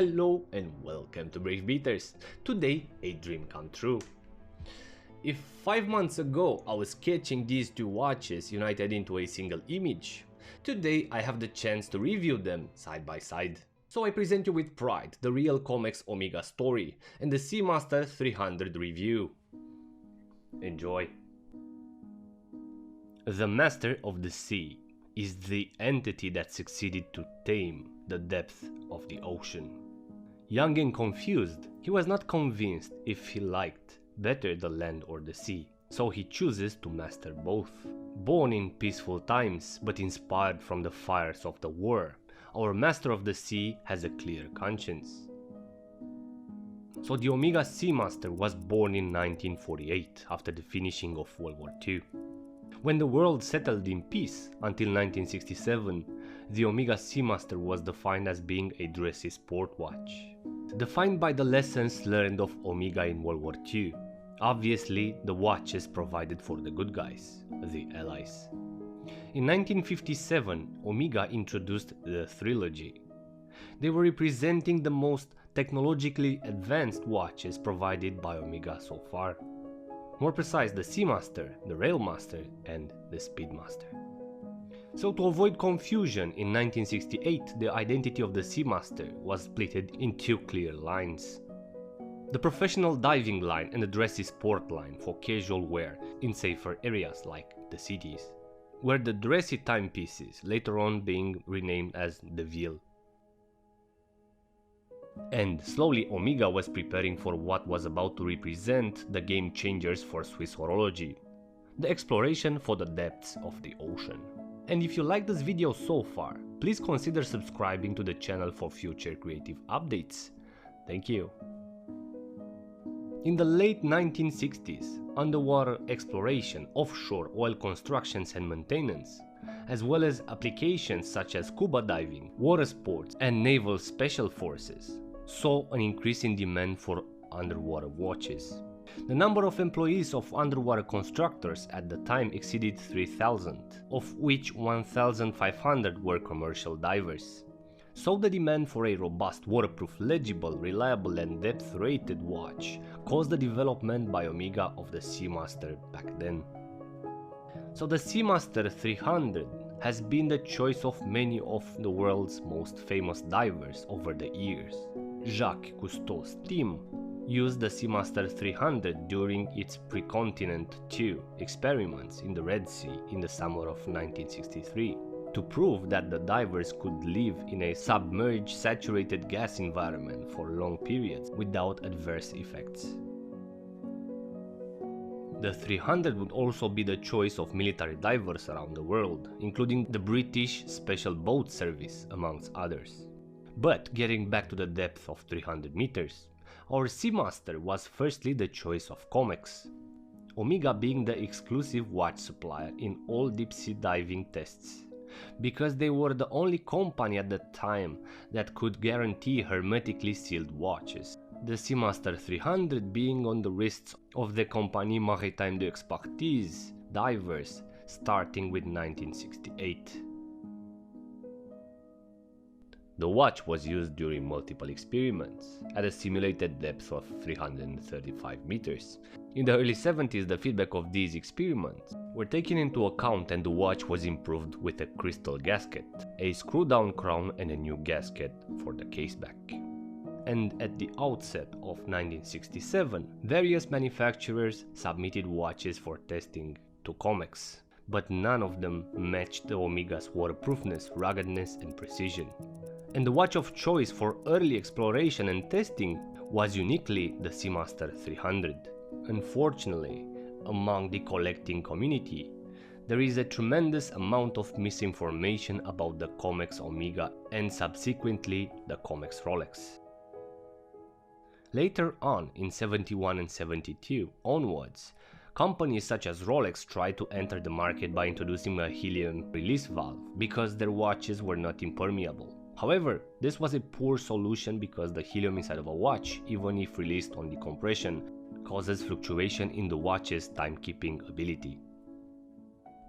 Hello and welcome to Brave Beaters. Today, a dream come true. If 5 months ago I was sketching these two watches united into a single image, today I have the chance to review them side by side. So I present you with pride the real Comex Omega story and the Seamaster 300 review. Enjoy. The Master of the Sea is the entity that succeeded to tame the depth of the ocean. Young and confused, he was not convinced if he liked better the land or the sea, so he chooses to master both. Born in peaceful times but inspired from the fires of the war, our Master of the Sea has a clear conscience. So the Omega Seamaster was born in 1948 after the finishing of World War II. When the world settled in peace until 1967, the Omega Seamaster was defined as being a dressy sport watch. Defined by the lessons learned of Omega in World War II, obviously the watches provided for the good guys, the Allies. In 1957, Omega introduced the trilogy. They were representing the most technologically advanced watches provided by Omega so far. More precise, the Seamaster, the Railmaster and the Speedmaster. So to avoid confusion, in 1968 the identity of the Seamaster was splitted in two clear lines. The professional diving line and the dressy sport line for casual wear in safer areas like the cities, where the dressy timepieces later on being renamed as the Wheel. And slowly Omega was preparing for what was about to represent the game changers for Swiss horology, the exploration for the depths of the ocean. And if you like this video so far, please consider subscribing to the channel for future creative updates. Thank you. In the late 1960s, underwater exploration, offshore oil constructions and maintenance, as well as applications such as scuba diving, water sports and naval special forces, saw an increase in demand for underwater watches. The number of employees of underwater constructors at the time exceeded 3,000, of which 1,500 were commercial divers. So the demand for a robust, waterproof, legible, reliable and depth-rated watch caused the development by Omega of the Seamaster back then. So the Seamaster 300 has been the choice of many of the world's most famous divers over the years. Jacques Cousteau's team used the Seamaster 300 during its Precontinent II experiments in the Red Sea in the summer of 1963 to prove that the divers could live in a submerged saturated gas environment for long periods without adverse effects. The 300 would also be the choice of military divers around the world, including the British Special Boat Service amongst others. But getting back to the depth of 300 meters, our Seamaster was firstly the choice of Comex, Omega being the exclusive watch supplier in all deep sea diving tests, because they were the only company at the time that could guarantee hermetically sealed watches, the Seamaster 300 being on the wrists of the Compagnie Maritime d'Expertise divers starting with 1968. The watch was used during multiple experiments at a simulated depth of 335 meters. In the early 70s, the feedback of these experiments were taken into account and the watch was improved with a crystal gasket, a screw-down crown and a new gasket for the caseback. And at the outset of 1967, various manufacturers submitted watches for testing to Comex, but none of them matched the Omega's waterproofness, ruggedness and precision. And the watch of choice for early exploration and testing was uniquely the Seamaster 300. Unfortunately, among the collecting community, there is a tremendous amount of misinformation about the Comex Omega and subsequently the Comex Rolex. Later on, in 71 and 72 onwards, companies such as Rolex tried to enter the market by introducing a helium release valve because their watches were not impermeable. However, this was a poor solution because the helium inside of a watch, even if released on decompression, causes fluctuation in the watch's timekeeping ability.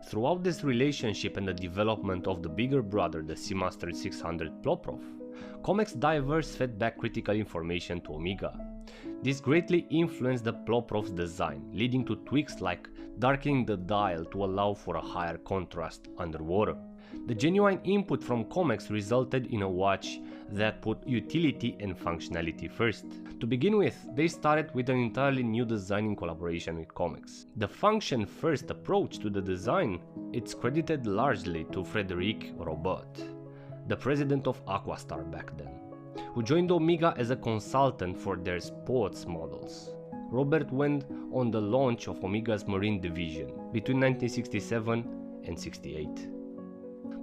Throughout this relationship and the development of the bigger brother, the Seamaster 600 Ploprof, Comex divers fed back critical information to Omega. This greatly influenced the Ploprof's design, leading to tweaks like darkening the dial to allow for a higher contrast underwater. The genuine input from Comex resulted in a watch that put utility and functionality first. To begin with, they started with an entirely new design in collaboration with Comex. The function-first approach to the design is credited largely to Frederic Robot, the president of Aquastar back then, who joined Omega as a consultant for their sports models. Robert went on the launch of Omega's Marine division between 1967 and 68.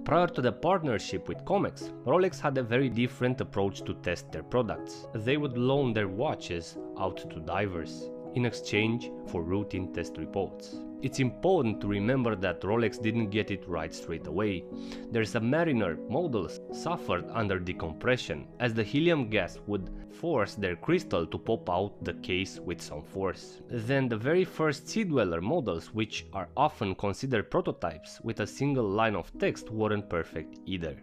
Prior to the partnership with Comex, Rolex had a very different approach to test their products. They would loan their watches out to divers in exchange for routine test reports. It's important to remember that Rolex didn't get it right straight away. Their Submariner models suffered under decompression, as the helium gas would force their crystal to pop out the case with some force. Then the very first Sea Dweller models, which are often considered prototypes with a single line of text, weren't perfect either.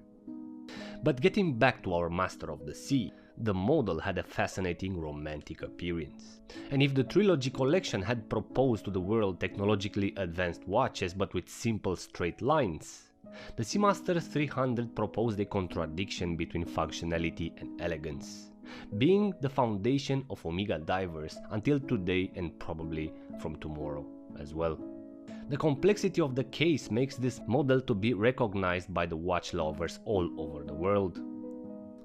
But getting back to our Master of the Sea, the model had a fascinating romantic appearance. And if the Trilogy collection had proposed to the world technologically advanced watches but with simple straight lines, the Seamaster 300 proposed a contradiction between functionality and elegance, being the foundation of Omega divers until today and probably from tomorrow as well. The complexity of the case makes this model to be recognized by the watch lovers all over the world.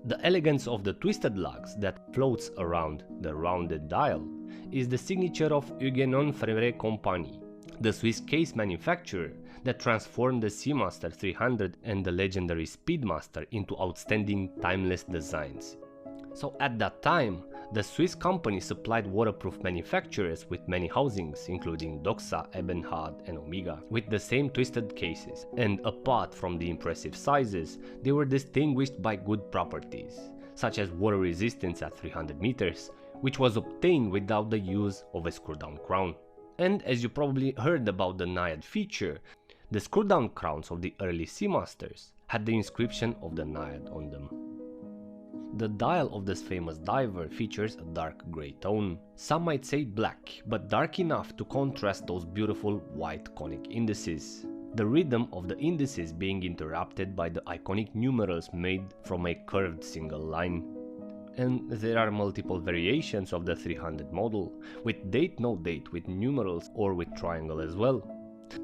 The elegance of the twisted lugs that floats around the rounded dial is the signature of Huguenon Frère Compagnie, the Swiss case manufacturer that transformed the Seamaster 300 and the legendary Speedmaster into outstanding timeless designs. So at that time, the Swiss company supplied waterproof manufacturers with many housings, including Doxa, Ebenhard and Omega, with the same twisted cases. And apart from the impressive sizes, they were distinguished by good properties, such as water resistance at 300 meters, which was obtained without the use of a screw-down crown. And as you probably heard about the Naiad feature, the screw-down crowns of the early Seamasters had the inscription of the Naiad on them. The dial of this famous diver features a dark grey tone, some might say black, but dark enough to contrast those beautiful white conic indices. The rhythm of the indices being interrupted by the iconic numerals made from a curved single line. And there are multiple variations of the 300 model, with date no date, with numerals or with triangle as well.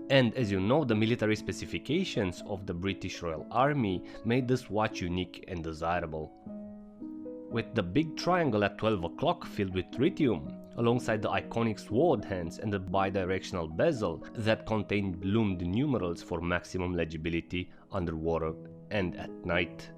And as you know, the military specifications of the British Royal Army made this watch unique and desirable, with the big triangle at 12 o'clock filled with tritium, alongside the iconic sword hands and the bidirectional bezel that contained loomed numerals for maximum legibility underwater and at night.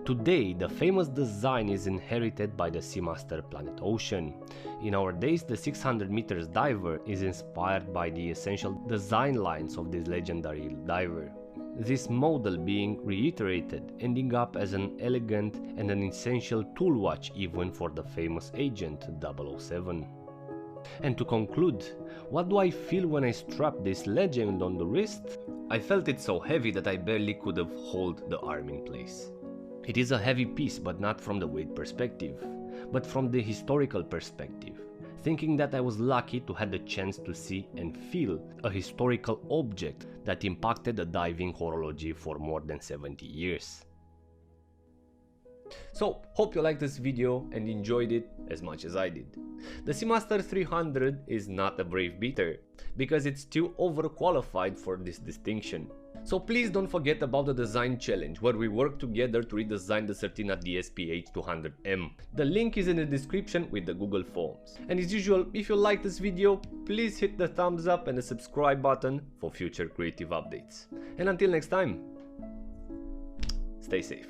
Today, the famous design is inherited by the Seamaster Planet Ocean. In our days, the 600 meters diver is inspired by the essential design lines of this legendary diver. This model being reiterated, ending up as an elegant and an essential tool watch even for the famous agent 007. And to conclude, what do I feel when I strap this legend on the wrist? I felt it so heavy that I barely could have held the arm in place. It is a heavy piece, but not from the weight perspective, but from the historical perspective, thinking that I was lucky to have the chance to see and feel a historical object that impacted the diving horology for more than 70 years. So, hope you liked this video and enjoyed it as much as I did. The Seamaster 300 is not a brave beater, because it's too overqualified for this distinction. So please don't forget about the design challenge, where we work together to redesign the Certina DS PH200M. The link is in the description with the Google Forms. And as usual, if you like this video, please hit the thumbs up and the subscribe button for future creative updates. And until next time, stay safe.